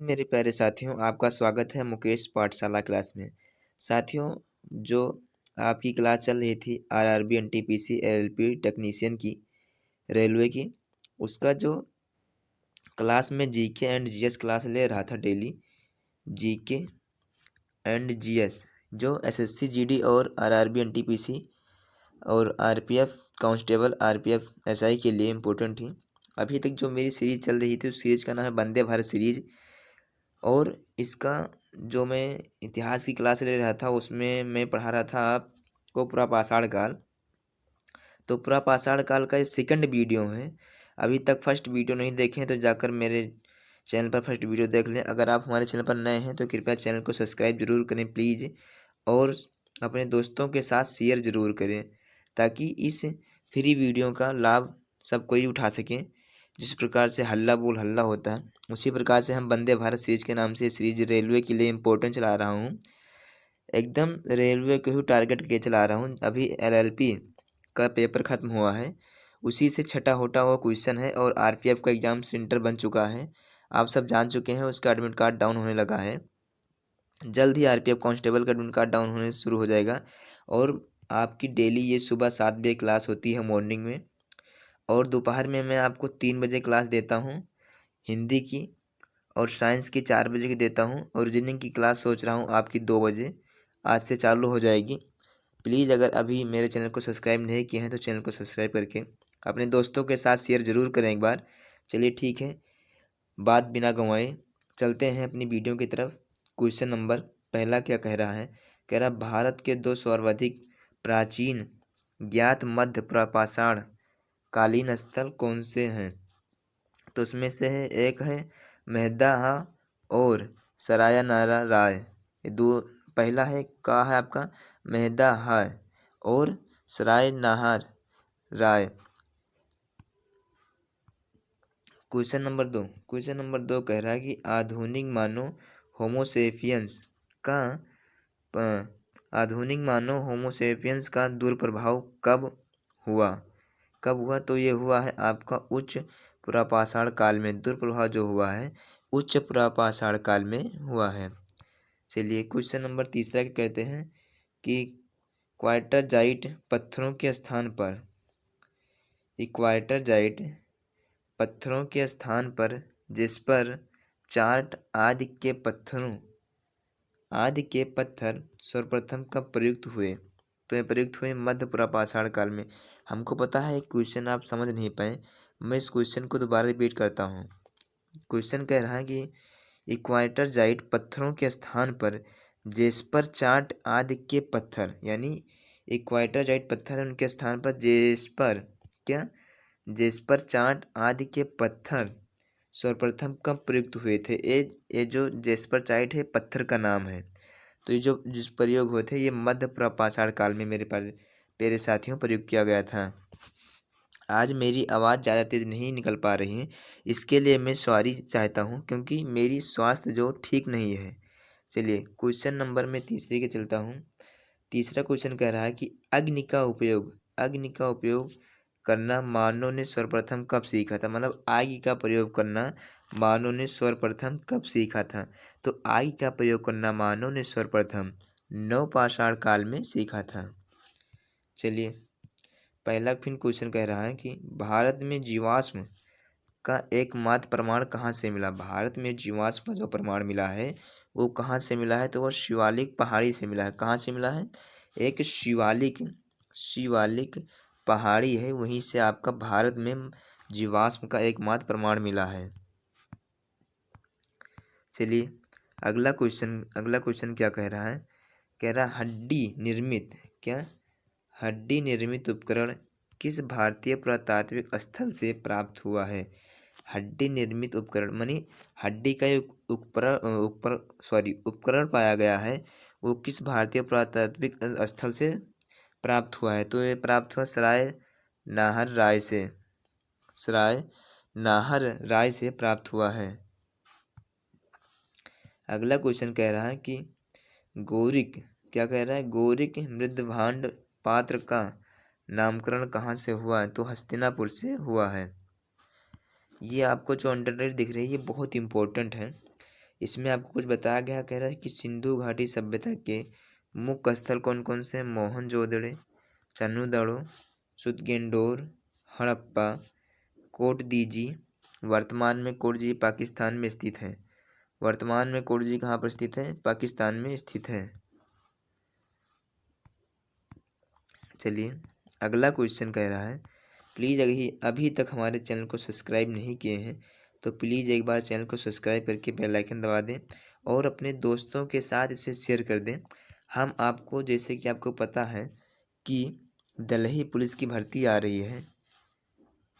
मेरे प्यारे साथियों, आपका स्वागत है मुकेश पाठशाला क्लास में। साथियों, जो आपकी क्लास चल रही थी आरआरबी एनटीपीसी एलएलपी टेक्नीशियन की, रेलवे की, उसका जो क्लास में जीके एंड जीएस क्लास ले रहा था डेली, जीके एंड जीएस, जो एसएससी जीडी और आरआरबी एनटीपीसी और आरपीएफ कांस्टेबल आरपीएफ एसआई के लिए इम्पोर्टेंट थी। अभी तक जो मेरी सीरीज चल रही थी उस सीरीज का नाम है वंदे भारत सीरीज। और इसका जो मैं इतिहास की क्लास ले रहा था उसमें मैं पढ़ा रहा था आपको पूरा पाषाण काल। तो पूरा पाषाण काल का ये सेकंड वीडियो है। अभी तक फर्स्ट वीडियो नहीं देखे हैं तो जाकर मेरे चैनल पर फर्स्ट वीडियो देख लें। अगर आप हमारे चैनल पर नए हैं तो कृपया चैनल को सब्सक्राइब जरूर करें प्लीज़, और अपने दोस्तों के साथ शेयर ज़रूर करें ताकि इस फ्री वीडियो का लाभ सब कोई उठा सकें। जिस प्रकार से हल्ला बोल हल्ला होता है, उसी प्रकार से हम वंदे भारत सीरीज के नाम से सीरीज रेलवे के लिए इम्पोर्टेंट चला रहा हूँ। एकदम रेलवे को ही टारगेट करके चला रहा हूँ। अभी एलएलपी का पेपर ख़त्म हुआ है, उसी से छटा होटा हुआ क्वेश्चन है और आरपीएफ का एग्ज़ाम सेंटर बन चुका है। आप सब जान चुके हैं, उसका एडमिट कार्ड डाउन होने लगा है। जल्द ही आरपीएफ कांस्टेबल का एडमिट कार्ड डाउन होने शुरू हो जाएगा। और आपकी डेली ये सुबह 7 बजे क्लास होती है मॉर्निंग में, और दोपहर में मैं आपको 3 बजे क्लास देता हूँ हिंदी की, और साइंस की 4 बजे की देता हूँ, और रीजनिंग की क्लास सोच रहा हूँ आपकी 2 बजे आज से चालू हो जाएगी। प्लीज़ अगर अभी मेरे चैनल को सब्सक्राइब नहीं किए हैं तो चैनल को सब्सक्राइब करके अपने दोस्तों के साथ शेयर ज़रूर करें एक बार। चलिए ठीक है, बात बिना गंवाए चलते हैं अपनी वीडियो की तरफ। क्वेश्चन नंबर पहला क्या कह रहा है? कह रहा भारत के दो सर्वाधिक प्राचीन ज्ञात मध्य प्रपाषाण कालीन स्थल कौन से हैं? तो उसमें से है, एक है मेहदाहा और सराया नारा राय। ये दो, पहला है का है आपका मेहदाहा और सराय नाहर राय। क्वेश्चन नंबर 2 कह रहा है कि आधुनिक मानव होमोसेपियंस का आधुनिक मानव होमोसेपियंस का दुष्प्रभाव कब हुआ? तो ये हुआ है आपका उच्च पुरापाषाण काल में। दुष्प्रभाव जो हुआ है उच्च पुरापाषाण काल में हुआ है। चलिए क्वेश्चन नंबर तीसरा क्या कहते हैं कि क्वार्टरजाइट पत्थरों के स्थान पर इक्वाटरजाइट पत्थरों के स्थान पर जिस पर चार्ट आदि के पत्थर सर्वप्रथम कब प्रयुक्त हुए? तो ये प्रयुक्त हुए मध्य पुरापाषाण काल में। हमको पता है क्वेश्चन आप समझ नहीं पाए, मैं इस क्वेश्चन को दोबारा रिपीट करता हूँ। क्वेश्चन कह रहा है कि इक्वाटरजाइट पत्थरों के स्थान पर जेस्पर चार्ट आदि के पत्थर, यानी इक्वाटरजाइट पत्थर है उनके स्थान पर जेस्पर चार्ट आदि के पत्थर सर्वप्रथम कब प्रयुक्त हुए थे? ये जो जेस्पर चार्ट है पत्थर का नाम है। तो ये जो जिस प्रयोग हुए थे ये मध्य प्रपाषाण काल में मेरे साथियों प्रयोग किया गया था। आज मेरी आवाज़ ज़्यादा तेज़ नहीं निकल पा रही है, इसके लिए मैं सॉरी चाहता हूँ क्योंकि मेरी स्वास्थ्य जो ठीक नहीं है। चलिए क्वेश्चन नंबर में तीसरे के चलता हूँ। तीसरा क्वेश्चन कह रहा है कि अग्नि का उपयोग करना मानव ने सर्वप्रथम कब सीखा था? मतलब आग का प्रयोग करना मानव ने सर्वप्रथम कब सीखा था? तो आग का प्रयोग करना मानव ने सर्वप्रथम नवपाषाण काल में सीखा था। चलिए पहला फिर क्वेश्चन कह रहा है कि भारत में जीवाश्म का एकमात्र प्रमाण कहाँ से मिला? भारत में जीवाश्म का जो प्रमाण मिला है वो कहाँ से मिला है? तो वो शिवालिक पहाड़ी से मिला है। कहाँ से मिला है? एक शिवालिक पहाड़ी है, वहीं से आपका भारत में जीवाश्म का एकमात्र प्रमाण मिला है। चलिए अगला क्वेश्चन क्या कह रहा है? कह रहा हड्डी निर्मित उपकरण किस भारतीय पुरातात्विक स्थल से प्राप्त हुआ है? हड्डी निर्मित उपकरण मानी हड्डी का एक उपकरण पाया गया है, वो किस भारतीय पुरातात्विक स्थल से प्राप्त हुआ है? तो ये प्राप्त हुआ सराय नाहर राय से प्राप्त हुआ है। अगला क्वेश्चन कह रहा है कि गौरिक मृदभांड पात्र का नामकरण कहाँ से हुआ है? तो हस्तिनापुर से हुआ है। ये आपको जो अंडरलाइन दिख रही है ये बहुत इंपॉर्टेंट है। इसमें आपको कुछ बताया गया, कह रहा है कि सिंधु घाटी सभ्यता के मुख्य स्थल कौन कौन से हैं। मोहनजोदड़ो, चन्नूदड़ो, सुतगेंडोर, हड़प्पा, कोटदीजी। वर्तमान में कोटदीजी पाकिस्तान में स्थित है। वर्तमान में कोटदीजी कहाँ पर स्थित है? पाकिस्तान में स्थित है। चलिए अगला क्वेश्चन कह रहा है, प्लीज़ अभी तक हमारे चैनल को सब्सक्राइब नहीं किए हैं तो प्लीज़ एक बार चैनल को सब्सक्राइब करके बेल आइकन दबा दें और अपने दोस्तों के साथ इसे शेयर कर दें। हम आपको, जैसे कि आपको पता है कि दिल्ली पुलिस की भर्ती आ रही है,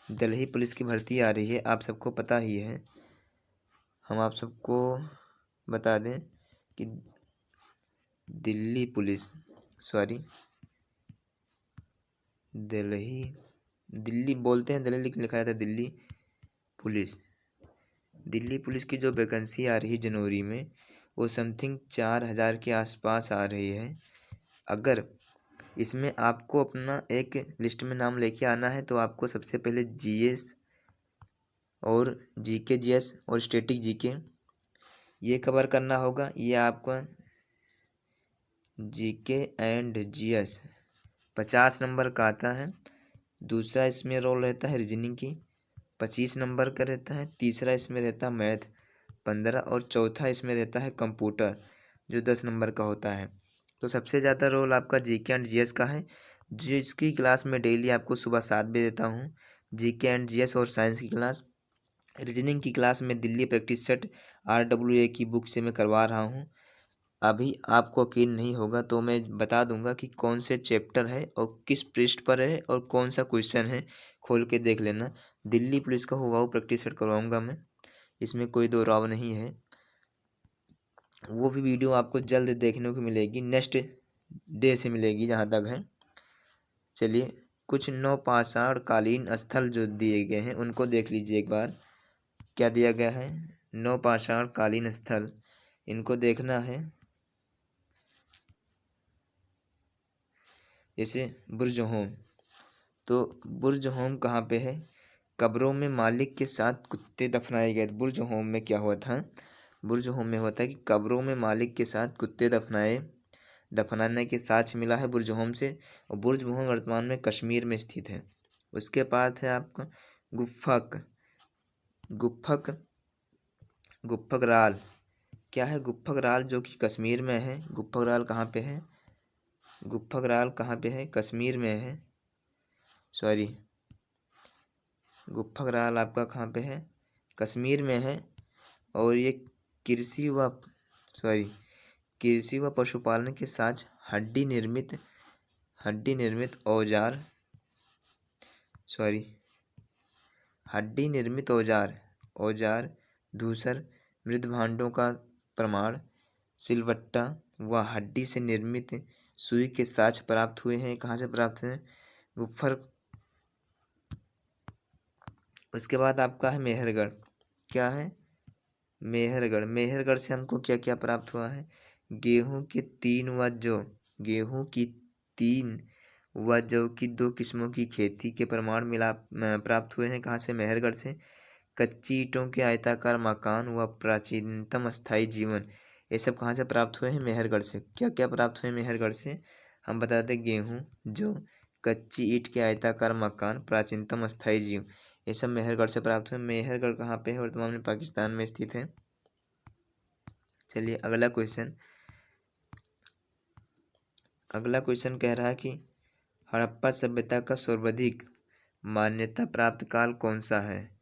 दिल्ली पुलिस की भर्ती आ रही है, आप सबको पता ही है। हम आप सबको बता दें कि दिल्ली पुलिस, सॉरी दिल्ली बोलते हैं दिल्ली, लेकिन लिखा जाता है दिल्ली पुलिस। दिल्ली पुलिस की जो वैकेंसी आ रही है जनवरी में, वो समथिंग 4000 के आसपास आ रही है। अगर इसमें आपको अपना एक लिस्ट में नाम लेके आना है तो आपको सबसे पहले जीएस और जीके जीएस और स्टैटिक जीके ये कवर करना होगा। ये आपका जीके एंड जीएस 50 नंबर का आता है। दूसरा इसमें रोल रहता है रीजनिंग की, 25 नंबर का रहता है। तीसरा इसमें रहता है मैथ 15 और चौथा इसमें रहता है कंप्यूटर जो 10 नंबर का होता है। तो सबसे ज़्यादा रोल आपका जीके एंड जीएस का है, जिसकी क्लास मैं डेली आपको सुबह 7 बजे देता हूँ। जीके एंड जीएस और साइंस की क्लास। रीजनिंग की क्लास में दिल्ली प्रैक्टिस सेट RWA की बुक से मैं करवा रहा हूँ। अभी आपको यकीन नहीं होगा तो मैं बता दूंगा कि कौन से चैप्टर है और किस पृष्ठ पर है और कौन सा क्वेश्चन है, खोल के देख लेना। दिल्ली पुलिस का हुआ प्रैक्टिस सेट करवाऊंगा मैं, इसमें कोई दो राव नहीं है। वो भी वीडियो आपको जल्द देखने को मिलेगी, नेक्स्ट डे से मिलेगी जहाँ तक है। चलिए कुछ नौपाषाण कालीन स्थल जो दिए गए हैं उनको देख लीजिए एक बार। क्या दिया गया है? नौपाषाण कालीन स्थल, इनको देखना है। जैसे बुर्ज होम, तो बुर्ज होम कहाँ पे है? कब्रों में मालिक के साथ कुत्ते दफनाए गए। बुर्ज होम में क्या हुआ था? बुर्ज होम में होता है कि कब्रों में मालिक के साथ कुत्ते दफनाने के साक्ष्य मिला है बुर्ज होम से। और बुर्ज होम वर्तमान में कश्मीर में स्थित है। उसके बाद है आपका गुफ्फक गुफ्फक गुफ्फक राल। क्या है गुफ्फक राल? जो कि कश्मीर में है। गुफ्फक राल कहाँ पे है? गुफ्फक राल कहाँ पे है? कश्मीर में है। सॉरी, गुफ्फक राल आपका कहाँ पे है? कश्मीर में है। और ये कृषि व सॉरी कृषि व पशुपालन के साथ हड्डी निर्मित औजार हड्डी निर्मित औजार धूसर मृद भांडों का प्रमाण सिलवट्टा व हड्डी से निर्मित सुई के साक्ष्य प्राप्त हुए हैं। कहाँ से प्राप्त हुए हैं? गुफ्फर। उसके बाद आपका है मेहरगढ़। क्या है? मेहरगढ़ से हमको क्या क्या प्राप्त हुआ है? गेहूं की 3 व जौ की 2 किस्मों की खेती के प्रमाण प्राप्त हुए हैं। कहाँ से? मेहरगढ़ से। कच्ची ईंटों के आयताकार मकान व प्राचीनतम स्थायी जीवन, ये सब कहाँ से प्राप्त हुए हैं? मेहरगढ़ से। क्या क्या प्राप्त हुए मेहरगढ़ से? हम बताते गेहूँ, जौ, कच्ची ईंट के आयताकार मकान, प्राचीनतम स्थायी जीवन, ये सब मेहरगढ़ से प्राप्त हुए। मेहरगढ़ कहाँ पे है? वर्तमान में पाकिस्तान में स्थित है। चलिए अगला क्वेश्चन कह रहा है कि हड़प्पा सभ्यता का सर्वाधिक मान्यता प्राप्त काल कौन सा है?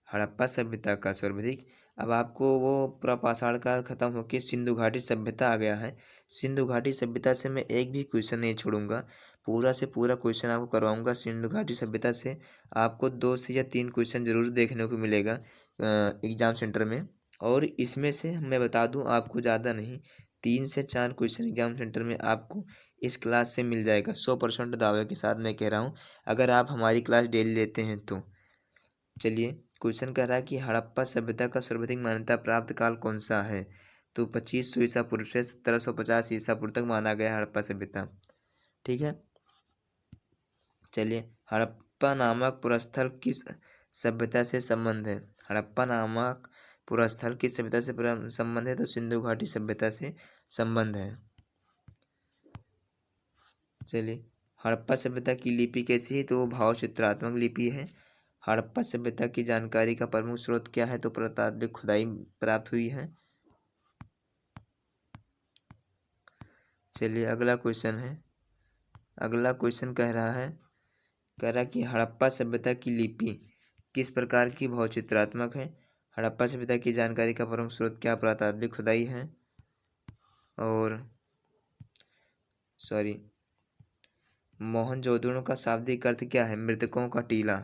हड़प्पा सभ्यता का सर्वाधिक, अब आपको वो पूरा पाषाण काल खत्म होकर सिंधु घाटी सभ्यता आ गया है। सिंधु घाटी सभ्यता से मैं एक भी क्वेश्चन नहीं छोड़ूंगा, पूरा से पूरा क्वेश्चन आपको करवाऊंगा। सिंधु घाटी सभ्यता से आपको 2 से या 3 क्वेश्चन जरूर देखने को मिलेगा एग्जाम सेंटर में। और इसमें से मैं बता दूं आपको, ज़्यादा नहीं, 3 से 4 क्वेश्चन एग्जाम सेंटर में आपको इस क्लास से मिल जाएगा। 100% दावे के साथ मैं कह रहा हूँ, अगर आप हमारी क्लास डेली लेते हैं तो। चलिए क्वेश्चन कह रहा है कि हड़प्पा सभ्यता का सर्वाधिक मान्यता प्राप्त काल कौन सा है? तो 2500 ईसा पूर्व से 1750 ईसा पूर्व तक माना गया हड़प्पा सभ्यता। ठीक है। चलिए हड़प्पा नामक पुरस्थल किस सभ्यता से संबंध है? हड़प्पा नामक पूरा स्थल किस सभ्यता से संबंध है? तो सिंधु घाटी सभ्यता से संबंध है। चलिए, हड़प्पा सभ्यता की लिपि कैसी है? तो वो भाव चित्रात्मक लिपि है। हड़प्पा सभ्यता की जानकारी का प्रमुख स्रोत क्या है? तो पुरातात्विक खुदाई प्राप्त हुई है। चलिए, अगला क्वेश्चन है। अगला क्वेश्चन कह रहा कि हड़प्पा सभ्यता की लिपि किस प्रकार की भाव चित्रात्मक है? हड़प्पा सभ्यता की जानकारी का प्रमुख स्रोत क्या? पुरातात्विक खुदाई है। और मोहनजोदड़ो का शाब्दिक अर्थ क्या है? मृतकों का टीला।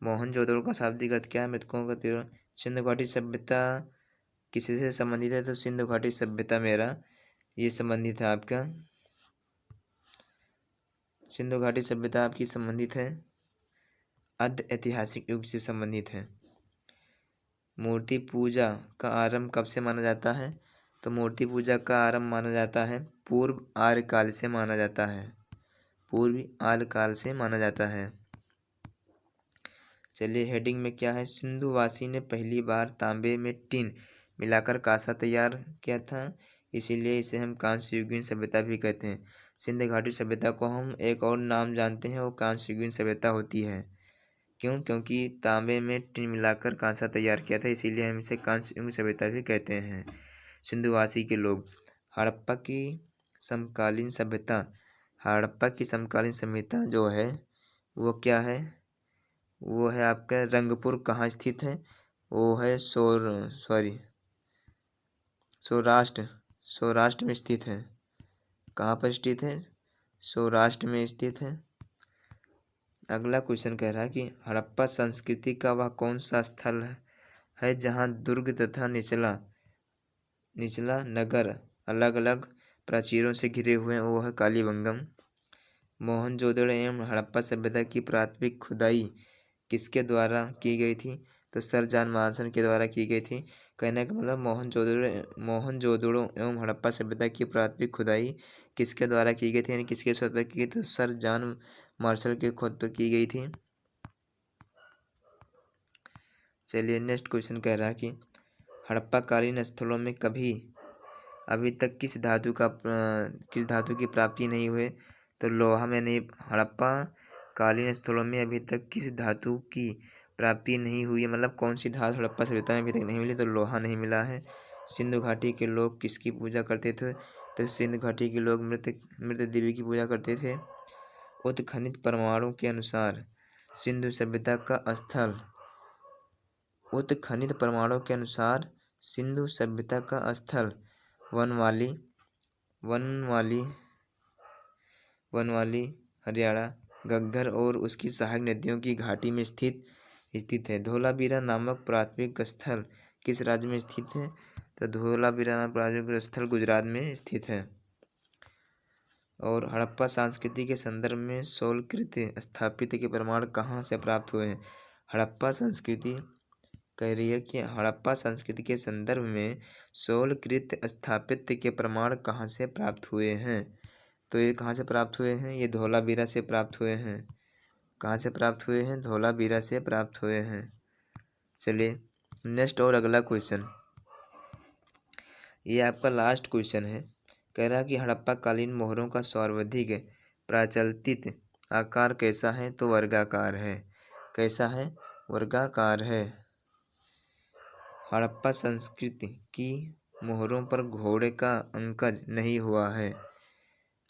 मोहनजोदड़ो का शाब्दिक अर्थ क्या है? मृतकों का टीला। सिंधु घाटी सभ्यता किसी से संबंधित है? तो सिंधु घाटी सभ्यता मेरा ये संबंधित है आपका, सिंधु घाटी सभ्यता आपकी संबंधित है, अर्ध ऐतिहासिक युग से संबंधित है। मूर्ति पूजा का आरंभ कब से माना जाता है? तो मूर्ति पूजा का आरंभ माना जाता है पूर्व आर्य काल से माना जाता है। पूर्व आर्य काल से माना जाता है। चलिए, हेडिंग में क्या है? सिंधुवासी ने पहली बार तांबे में टिन मिलाकर कांसा तैयार किया था, इसीलिए इसे हम कांस्य युगीन सभ्यता भी कहते हैं। सिंधु घाटी सभ्यता को हम एक और नाम जानते हैं, वो कांस्य युगीन सभ्यता होती है। क्यों? क्योंकि तांबे में टिन मिलाकर कांसा तैयार किया था, इसीलिए हम इसे कांस्य युगीन सभ्यता भी कहते हैं। सिंधुवासी के लोग। हड़प्पा की समकालीन सभ्यता। हड़प्पा की समकालीन सभ्यता जो है वो क्या है? वो है आपका रंगपुर। कहाँ स्थित है? वो है सौराष्ट्र में स्थित है। कहाँ पर स्थित है? सौराष्ट्र में स्थित है। अगला क्वेश्चन कह रहा है कि हड़प्पा संस्कृति का वह कौन सा स्थल है जहाँ दुर्ग तथा निचला नगर अलग अलग प्राचीरों से घिरे हुए हैं? वो है कालीबंगम। मोहनजोदड़ो एवं हड़प्पा सभ्यता की प्राथमिक खुदाई किसके द्वारा की गई थी? तो सर जॉन मॉनसन के द्वारा की गई थी। कहने का मतलब मोहनजोदड़ो एवं हड़प्पा सभ्यता की प्राथमिक खुदाई किसके द्वारा की गई थी, यानी किसके शोध पर की गई? तो सर जॉन मार्शल के खोज पर की गई थी। चलिए, नेक्स्ट क्वेश्चन कह रहा है कि हड़प्पा कालीन स्थलों में अभी तक किस धातु की प्राप्ति नहीं हुई? तो लोहा में नहीं। हड़प्पा कालीन स्थलों में अभी तक किस धातु की प्राप्ति नहीं हुई है, मतलब कौन सी धातु हड़प्पा सभ्यता में अभी तक नहीं मिली? तो लोहा नहीं मिला है। सिंधु घाटी के लोग किसकी पूजा करते थे? तो सिंधु घाटी के लोग मृत देवी की पूजा करते थे। उत्खनित प्रमाणों के अनुसार सिंधु सभ्यता का स्थल। उत्खनित प्रमाणों के अनुसार सिंधु सभ्यता का स्थल वनवाली हरियाणा, घग्गर और उसकी सहायक नदियों की घाटी में स्थित है। धोलावीरा नामक प्राथमिक स्थल किस राज्य में स्थित है? तो धोलावीरा नामक प्राथमिक स्थल गुजरात में स्थित है। और हड़प्पा संस्कृति के संदर्भ में शैलकृत स्थापत्य के प्रमाण कहाँ से प्राप्त हुए हैं? हड़प्पा संस्कृति कह रही है कि हड़प्पा संस्कृति के संदर्भ में शैलकृत स्थापत्य के प्रमाण कहाँ से प्राप्त हुए हैं? तो ये कहाँ से प्राप्त हुए हैं? ये धोलावीरा से प्राप्त हुए हैं। कहाँ से प्राप्त हुए हैं? धोलावीरा से प्राप्त हुए हैं। चलिए, नेक्स्ट और अगला क्वेश्चन, ये आपका लास्ट क्वेश्चन है। कह रहा है कि हड़प्पा कालीन मोहरों का सर्वाधिक प्रचलित आकार कैसा है? तो वर्गाकार है। कैसा है? वर्गाकार है। हड़प्पा संस्कृति की मोहरों पर घोड़े का अंकज नहीं हुआ है।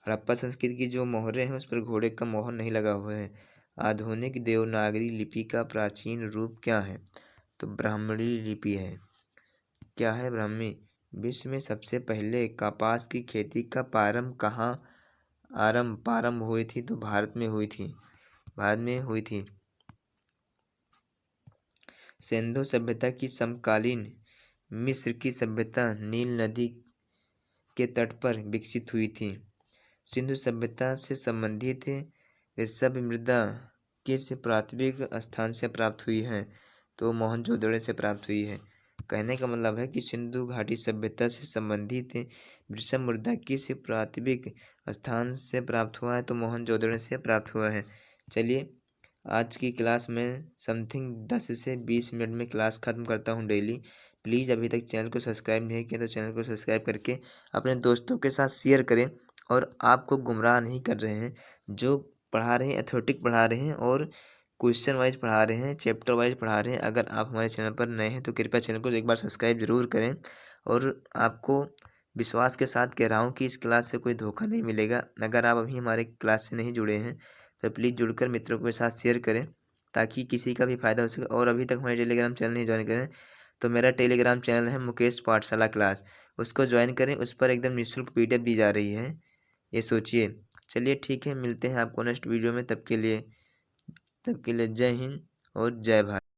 हड़प्पा संस्कृति की जो मोहरें हैं उस पर घोड़े का मोहर नहीं लगा हुआ है। आधुनिक देवनागरी लिपि का प्राचीन रूप क्या है? तो ब्राह्मणी लिपि है। क्या है? ब्राह्मी। विश्व में सबसे पहले कपास की खेती का प्रारंभ हुई थी? तो भारत में हुई थी। सिंधु सभ्यता की समकालीन मिस्र की सभ्यता नील नदी के तट पर विकसित हुई थी। सिंधु सभ्यता से संबंधित ऋषभ मृदा किस प्राथमिक स्थान से प्राप्त हुई है? तो मोहनजोदड़ो से प्राप्त हुई है। कहने का मतलब है कि सिंधु घाटी सभ्यता से संबंधित ऋषभ मृदा किस प्राथमिक स्थान से प्राप्त हुआ है? तो मोहनजोदड़ो से प्राप्त हुआ है। चलिए, आज की क्लास में समथिंग 10 से 20 मिनट में क्लास ख़त्म करता हूँ डेली। प्लीज़ अभी तक चैनल को सब्सक्राइब नहीं किया तो चैनल को सब्सक्राइब करके अपने दोस्तों के साथ शेयर करें। और आपको गुमराह नहीं कर रहे हैं, जो पढ़ा रहे हैं एथोटिक पढ़ा रहे हैं और क्वेश्चन वाइज पढ़ा रहे हैं, चैप्टर वाइज पढ़ा रहे हैं। अगर आप हमारे चैनल पर नए हैं तो कृपया चैनल को एक बार सब्सक्राइब ज़रूर करें। और आपको विश्वास के साथ कह रहा हूँ कि इस क्लास से कोई धोखा नहीं मिलेगा। अगर आप अभी हमारे क्लास से नहीं जुड़े हैं तो प्लीज़ जुड़कर मित्रों के साथ शेयर करें ताकि किसी का भी फ़ायदा हो सके। और अभी तक हमारे टेलीग्राम चैनल नहीं ज्वाइन करें तो मेरा टेलीग्राम चैनल है मुकेश पाठशाला क्लास, उसको ज्वाइन करें। उस पर एकदम निःशुल्क पीडीएफ दी जा रही है, ये सोचिए। चलिए ठीक है, मिलते हैं आपको नेक्स्ट वीडियो में। तब के लिए जय हिंद और जय भारत।